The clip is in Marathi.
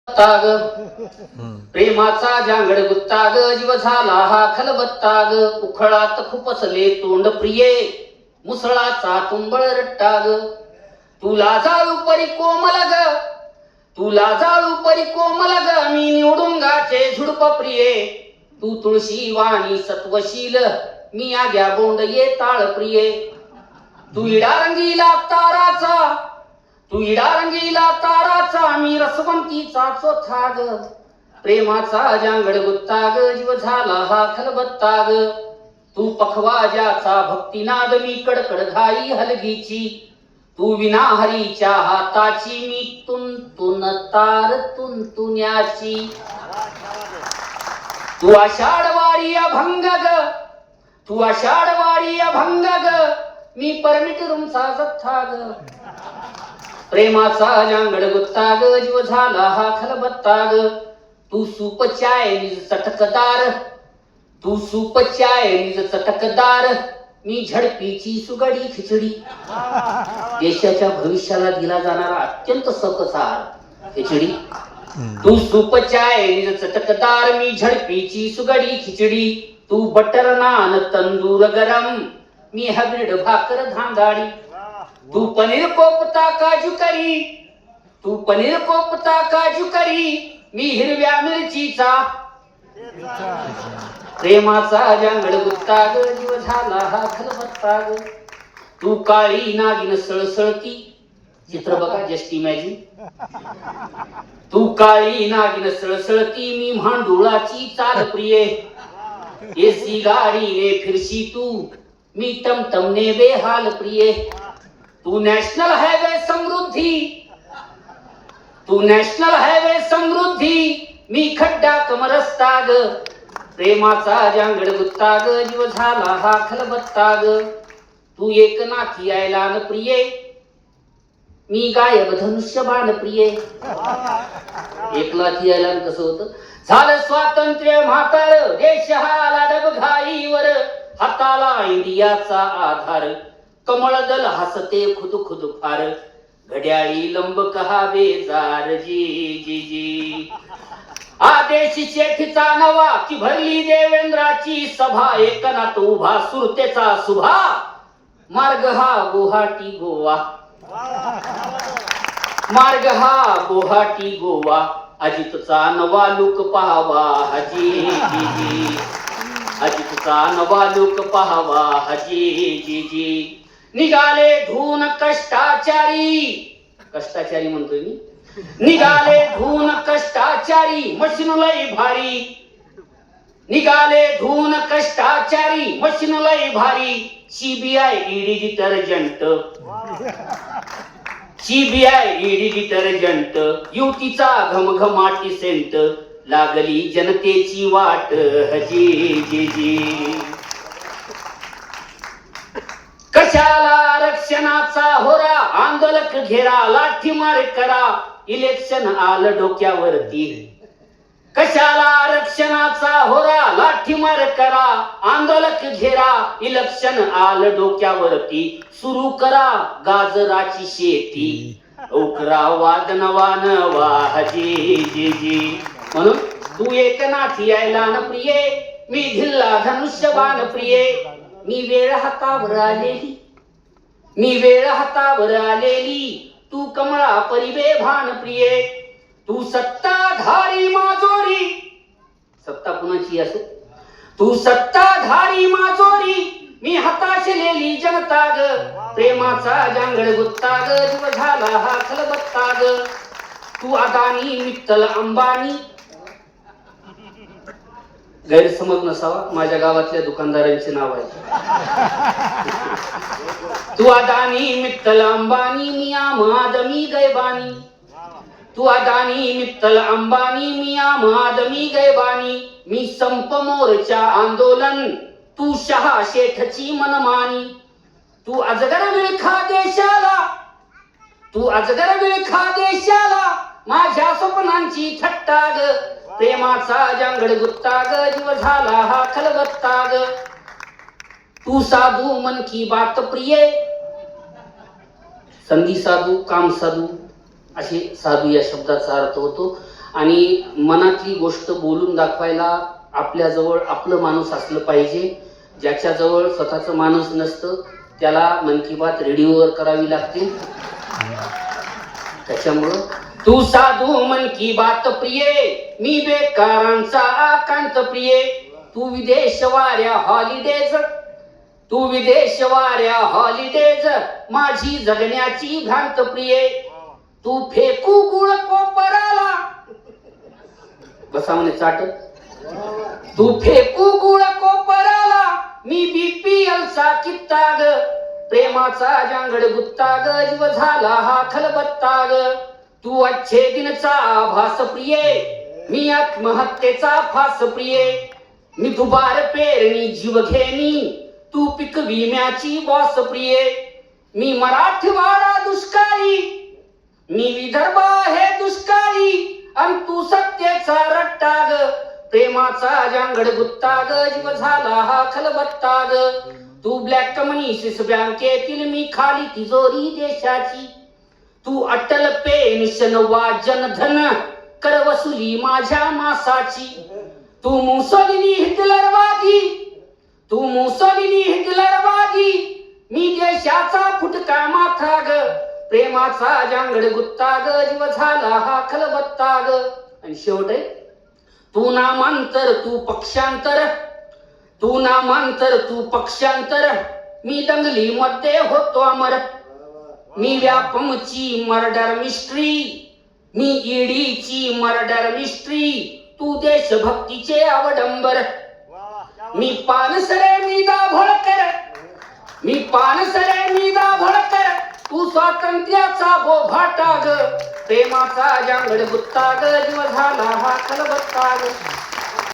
ताग प्रेमाचा जांगड गुत्ताग जीव झाला हा खलबत्ताग उखळात खुपसले तोंड प्रिये मुसळाचा तुंबळ रट्टाग तुला जाळू परी कोमल ग तुला जाळू परी कोमल ग मी निवडून गाचे झुडप प्रिये तू तुळशी वाणी सत्वशील मी आग्या बोंड ये ताळ प्रिये तू इडा रंगीला ताराचा तू इडा रंगीला ताराचा मी रसवंतीचा चोथाग प्रेमाचा जांगड गुत्ताग जीव झाला हा खलबत्ताग तू पखवाजाचा भक्तिनाद मी कडकड घाई हलगीची तू विना हरीच्या हाताची मी तुंतुन तार तुंतुण्याची तू आषाढवारी अभंग ग तू आषाढवारी अभंग ग मी परमिट रूमचा जथ्था ग प्रेमाचा जांगड गुत्ताग जीव झाला हा खलबत्ताग तू सूप चाय निज चटकदार तू सूप चाय निज चटकदार मी झडपीची सुगडी खिचडी देशाच्या भविष्याला दिला जाणारा अत्यंत सकसार खिचडी तू सूप चाय निज चटकदार मी झडपीची सुगडी खिचडी तू बटर नान तंदूर गरम मी हब्रिड भाकर धांगाडी तू पनीर कोपता काजू करी तू पनीर कोपता काजू करी मी हिरव्या मिरचीचा प्रेमाचा जांगड गुत्ताग जीव झाला हा खलबत्ताग तू काळी नागिन सळसळती चित्र बघा जस्ट इमॅजिन तू काळी नागिन सळसळती मी भांडुळाची चाल प्रिये एसी गाडीने फिरशी तू मी टमटमने बेहाल प्रिये तू नॅशनल हायवे समृद्धी तू नॅशनल हायवे समृद्धी मी खड्डा कमरस्ताग प्रेमाचा जांगड गुत्ताग जीव झाला हा खलबत्ताग तू एकनाथी आयलान प्रिये मी गायब धनुष्यबाण प्रिये एकनाथी आयलान कसं होतं झालं स्वातंत्र्य म्हातार देश हा लाडब घाईवर हाताला इंडियाचा आधार कमळ दल हसते खुद खुद फार घड्याळी लंब कहा बेजार जी जी जी आदेश शेठीचा नवा की भरली देवेंद्राची सभा एकनाथ उभा सुरतेचा सुभा मार्ग हा गुवाहाटी गोवा मार्ग हा गुवाहाटी गोवा अजितचा नवा लुक पाहावा हजी जी जी अजितचा नवा लुक पाहावा हजी जी जी निघाले धून कष्टाचारी कष्टाचारी म्हणतोय मी निघाले धून कष्टाचारी मशीन लई भारी निघाले धून कष्टाचारी मशीन लई भारी CBI ED detergent CBI ED detergent युतीचा घमघमाटी सेंट लागली जनतेची वाट हजी जी जी कशाला आरक्षणाचा होरा आंदोलक घेरा लाठीमार करा इलेक्शन आलं डोक्यावरती कशाला आरक्षणाचा होरा लाठीमार करा आंदोलक घेरा इलेक्शन आलं डोक्यावरती सुरू करा गाजराची शेती उकरा वादनवा नवा हजी जी जी म्हणून तू एकनाथी आयलान प्रिये मी धिल्ला धनुष्यबाण प्रिये मी वेळ हातावर आलेली मी वेळ हातावर आलेली तू कमळा परिवे भान प्रिये तू सत्ताधारी माजोरी सत्ता कुणाची असो तू सत्ताधारी माजोरी मी हताशलेली जनता ग प्रेमाचा जांगड गुत्ताग जीव झाला हा खलबत्ताग तू अदानी मित्तल अंबानी गैरसमज नसावा माझ्या गावातल्या दुकानदारांचे नाव आहे तू अदानी मित्तल अंबानी मिया महादमी गैबानी तू अदानी मित्तल अंबानी मिया महादमी गैबानी मी संप मोर्चा आंदोलन तू शहा शेठची मनमानी तू अजगर विळखा देशाला तू अजगर विळखा देशाला माझ्या स्वप्नांची थट्टाग प्रेमाचा जांगड गुत्ताग जीव झाला हा खलबत्ताग तू साधू मन की बात प्रिये संधी साधू काम साधू असे साधू या शब्दाचा अर्थ होतो आणि मनातली गोष्ट बोलून दाखवायला आपल्याजवळ आपलं माणूस असलं पाहिजे. ज्याच्याजवळ स्वतःचं माणूस नसतं त्याला मन की बात रेडिओवर करावी लागते. त्याच्यामुळं तू साधू मन की बात प्रिय, मी बेकारांचा आकांत प्रिय. तू विदेश वाऱ्या हॉलिडेज, तू विदेश वाऱ्या हॉलिडेज, माझी जगण्याची भ्रांत प्रिय. तू फेकू गुळ कोपराला, बसा म्हणे चाट. तू फेकू गुळ कोपराला, मी बीपीएल चा कित्ता ग. प्रेमाचा जांगड गुत्ता ग, जीव झाला हा खलबत्ता ग. तू अच्छे दिनचा आभास प्रिय, मी आत्महत्येचा फास प्रिय. मी दुबार पेरणी जीव घेणी, तू पीक विम्याची बॉस प्रिय. मी मराठवाडा दुष्काळी, मी विदर्भ हे दुष्काळी, आणि तू सत्तेचा रट्टा ग. प्रेमाचा जांगड गुत्ता ग, जीव झाला हा खलबत्ता ग. तू ब्लॅक मनीषिस बँकेतील, मी खाली तिजोरी देशाची. तू अटल पेन्शन वा जनधन, कर वसुली माझ्या मासाची. तू मुसोलिनी हिटलरवादी, तू मुसोलिनी हिटलरवादी, मी देशाचा फुटका माथा ग. प्रेमाचा जांगड गुत्ता ग, जीव झाला हा खलबत्ता ग. आणि शेवट आहे, तू नामांतर तू पक्षांतर, तू नामांतर तू पक्षांतर, मी दंगली मध्ये होतो अमर. मी व्यापमची मर्डर मिस्ट्री, मी ईडीची मर्डर मिस्ट्री, तू देशभक्तीचे अवडंबर. मी पानसरे मी दाभोळकर, मी पानसरे मी दाभोळकर, तू स्वातंत्र्याचा बोभाटा ग. प्रेमाचा जांगड गुत्ता ग, जीव झाला हा खलबत्ता ग.